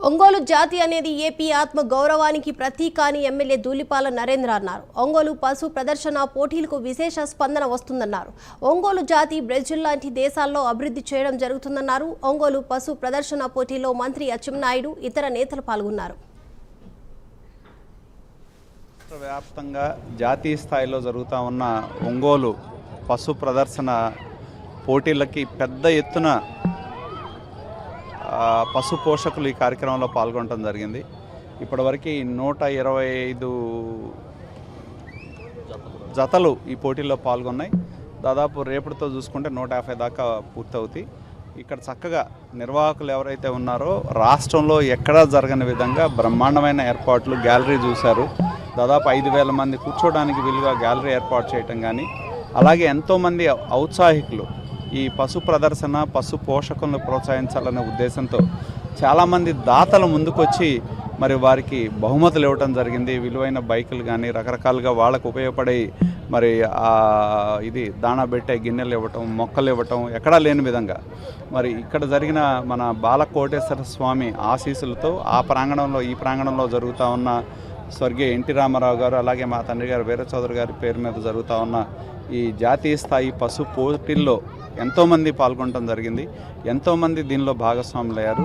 ఒంగోలు జాతి అనేది ఏపీ ఆత్మ గౌరవానికి ప్రతీక అని ఎమ్మెల్యే ధూళిపాల నరేంద్ర అన్నారు. ఒంగోలు పశు ప్రదర్శన పోటీలకు విశేష స్పందన వస్తుందన్నారు. ఒంగోలు జాతి బ్రెజిల్ లాంటి దేశాల్లో అభివృద్ధి చేయడం జరుగుతుందన్నారు. ఒంగోలు పశు ప్రదర్శన పోటీలో మంత్రి అచ్చెన్నాయుడు ఇతర నేతలు పాల్గొన్నారు. వ్యాప్తంగా జాతీయ స్థాయిలో జరుగుతూ ఉన్న ఒంగోలు పశు ప్రదర్శన పోటీలకి పెద్ద ఎత్తున పశు పోషకులు ఈ కార్యక్రమంలో పాల్గొనడం జరిగింది. ఇప్పటివరకు 125 జతలు ఈ పోటీల్లో పాల్గొన్నాయి. దాదాపు రేపటితో చూసుకుంటే 150 దాకా పూర్తవుతాయి. ఇక్కడ చక్కగా నిర్వాహకులు ఎవరైతే ఉన్నారో రాష్ట్రంలో ఎక్కడా జరగని విధంగా బ్రహ్మాండమైన ఏర్పాట్లు, గ్యాలరీ చూశారు. దాదాపు 5,000 మంది కూర్చోడానికి వీలుగా గ్యాలరీ ఏర్పాటు చేయటం కానీ, అలాగే ఎంతోమంది ఔత్సాహికులు ఈ పశు ప్రదర్శన పశు పోషకులను ప్రోత్సహించాలనే ఉద్దేశంతో చాలామంది దాతలు ముందుకొచ్చి మరి వారికి బహుమతులు ఇవ్వటం జరిగింది. విలువైన బైకులు కానీ రకరకాలుగా వాళ్ళకు ఉపయోగపడే మరి ఇది దాణా పెట్టే గిన్నెలు ఇవ్వటం, మొక్కలు ఇవ్వటం ఎక్కడా లేని విధంగా మరి ఇక్కడ జరిగిన మన బాలకోటేశ్వర స్వామి ఆశీస్సులతో ఈ ప్రాంగణంలో జరుగుతూ ఉన్న స్వర్గీయ ఎన్టీ రామారావు గారు, అలాగే మా తండ్రి గారు వీర చౌదరి గారి పేరు మీద జరుగుతూ ఉన్న ఈ జాతీయ స్థాయి పశు పోటీల్లో ఎంతోమంది పాల్గొనడం జరిగింది. ఎంతోమంది దీనిలో భాగస్వాములయ్యారు.